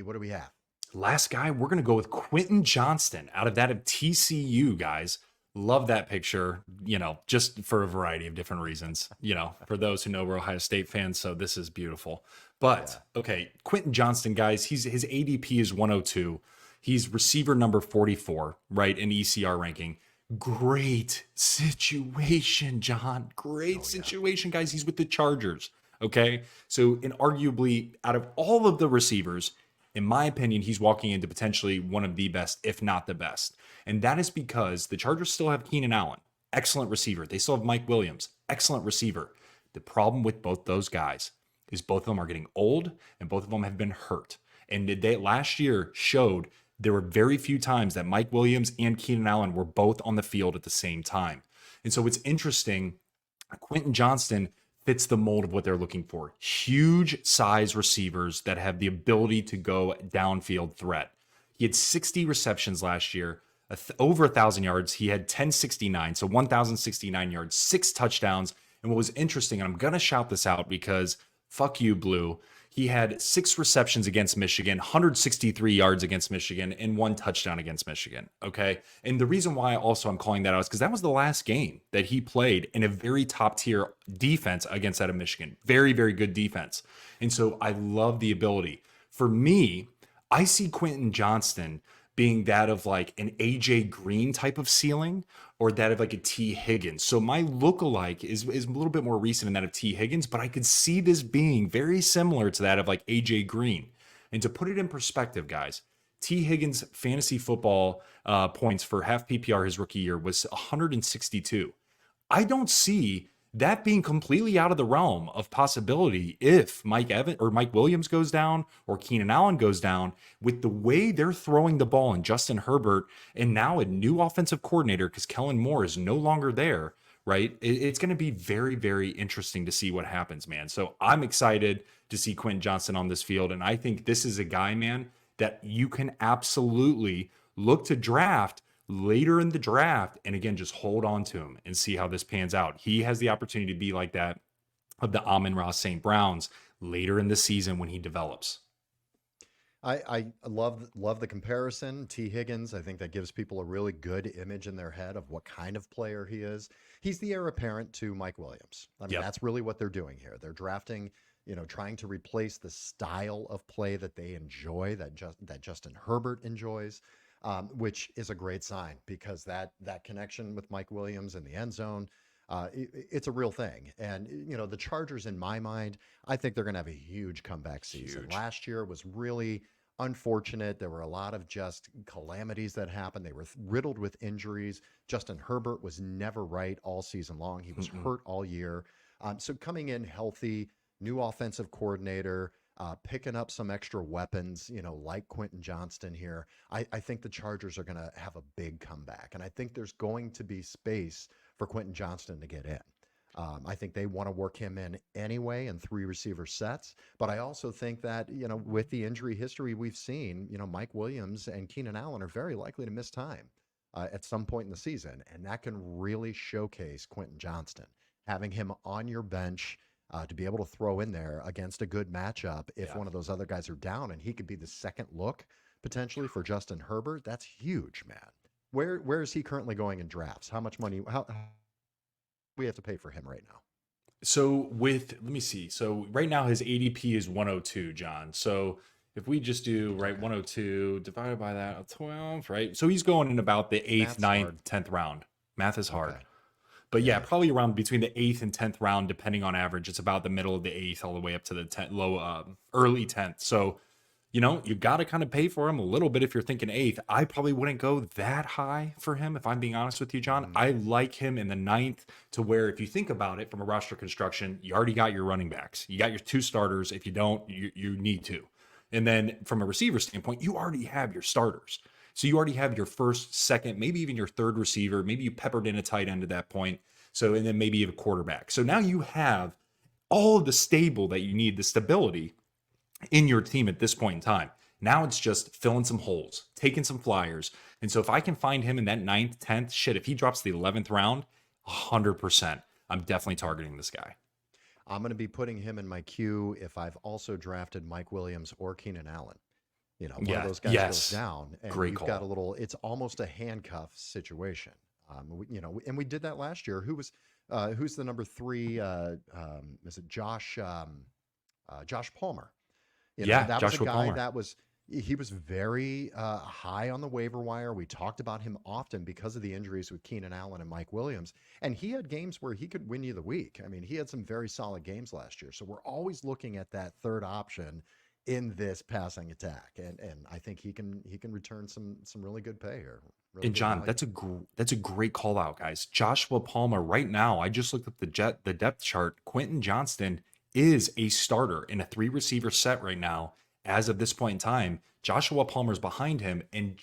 What do we have? Last guy, we're going to go with Quentin Johnston out of that of TCU, guys. Love that picture, just for a variety of different reasons. For those who know, we're Ohio State fans, so this is beautiful. But Yeah. okay, Quentin Johnston, guys, his ADP is 102. He's receiver number 44, right, in ECR ranking. Great situation, John. Great Oh, yeah. situation, guys. He's with the Chargers. Okay. So, and arguably, out of all of the receivers, in my opinion, he's walking into potentially one of the best, if not the best. And that is because the Chargers still have Keenan Allen, excellent receiver. They still have Mike Williams, excellent receiver. The problem with both those guys is both of them are getting old and both of them have been hurt. And they last year showed there were very few times that Mike Williams and Keenan Allen were both on the field at the same time. And so it's interesting. Quentin Johnston fits the mold of what they're looking for. Huge size receivers that have the ability to go downfield threat. He had 60 receptions last year, over 1,000 yards. He had 1069, so 1,069 yards, 6 touchdowns. And what was interesting, and I'm going to shout this out because fuck you, Blue. He had 6 receptions against Michigan, 163 yards against Michigan, and 1 touchdown against Michigan. Okay. And the reason why also I'm calling that out is because that was the last game that he played in a very top tier defense against that of Michigan. Very, very good defense. And so I love the ability. For me, I see Quentin Johnston being that of like an AJ Green type of ceiling or that of like a T Higgins. So my lookalike is a little bit more recent in that of T Higgins, but I could see this being very similar to that of like AJ Green. And to put it in perspective, guys, T Higgins fantasy football points for half PPR his rookie year was 162. I don't see that being completely out of the realm of possibility if Mike Evans or Mike Williams goes down or Keenan Allen goes down with the way they're throwing the ball and Justin Herbert and now a new offensive coordinator because Kellen Moore is no longer there, right? It's going to be very, very interesting to see what happens, man. So I'm excited to see Quentin Johnston on this field. And I think this is a guy, man, that you can absolutely look to draft later in the draft and again just hold on to him and see how this pans out. He has the opportunity to be like that of the Amon-Ra St. Browns later in the season when he develops. I love the comparison. T. Higgins, I think that gives people a really good image in their head of what kind of player he is. He's the heir apparent to Mike Williams. I mean, Yep. that's really what they're doing here. They're drafting, trying to replace the style of play that they enjoy, that Justin Herbert enjoys, which is a great sign because that connection with Mike Williams in the end zone, it's a real thing. And the Chargers, in my mind, I think they're going to have a huge comeback season. Huge. Last year was really unfortunate. There were a lot of just calamities that happened. They were riddled with injuries. Justin Herbert was never right all season long. He was Mm-mm. hurt all year. So coming in healthy, new offensive coordinator, picking up some extra weapons, like Quentin Johnston here, I think the Chargers are going to have a big comeback. And I think there's going to be space for Quentin Johnston to get in. I think they want to work him in anyway in 3 receiver sets. But I also think that, with the injury history we've seen, Mike Williams and Keenan Allen are very likely to miss time at some point in the season. And that can really showcase Quentin Johnston. Having him on your bench to be able to throw in there against a good matchup if Yeah. one of those other guys are down and he could be the second look potentially for Justin Herbert, that's huge, man. Where is he currently going in drafts? How much money? How we have to pay for him right now? So let me see. So right now his ADP is 102, John. So if we just do right Okay, 102 divided by that of 12, right? So he's going in about the eighth, math's ninth, hard. 10th round. Math is hard. Okay, But yeah, yeah, probably around between the eighth and 10th round, depending on average. It's about the middle of the eighth, all the way up to the early 10th. So, you got to kind of pay for him a little bit if you're thinking eighth. I probably wouldn't go that high for him, if I'm being honest with you, John. hmm I like him in the ninth to where, if you think about it from a roster construction, you already got your running backs, you got your 2 starters. If you don't, you need to. And then from a receiver standpoint, you already have your starters. So you already have your first, second, maybe even your third receiver. Maybe you peppered in a tight end at that point. So, and then maybe you have a quarterback. So now you have all of the stable that you need, the stability in your team at this point in time. Now it's just filling some holes, taking some flyers. And so if I can find him in that ninth, 10th, shit, if he drops the 11th round, 100%, I'm definitely targeting this guy. I'm going to be putting him in my queue if I've also drafted Mike Williams or Keenan Allen. One of Yeah. those guys goes Yes. down, and Great you've got a call. little. It's almost a handcuff situation. And we did that last year. Who's the number three? Is it Josh Palmer? Yeah. That was a Joshua guy Palmer. that was he was very high on the waiver wire. We talked about him often because of the injuries with Keenan Allen and Mike Williams, and he had games where he could win you the week. I mean, he had some very solid games last year. So we're always looking at that third option in this passing attack, and I think he can return some really good pay here, really And good John, value. that's a great call out, guys. Joshua Palmer right now. I just looked up the depth chart. Quentin Johnston is a starter in a three receiver set right now. As of this point in time, Joshua Palmer's behind him, and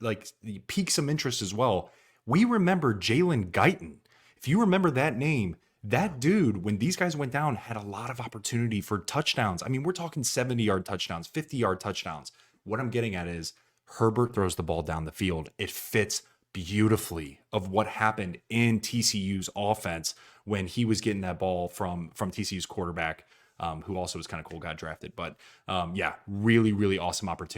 like pique some interest as well. We remember Jalen Guyton. If you remember that name, Yeah. that dude, when these guys went down, had a lot of opportunity for touchdowns. I mean, we're talking 70-yard touchdowns, 50-yard touchdowns. What I'm getting at is Herbert throws the ball down the field. It fits beautifully of what happened in TCU's offense when he was getting that ball from TCU's quarterback, who also was kind of cool, got drafted. But yeah, really, really awesome opportunity.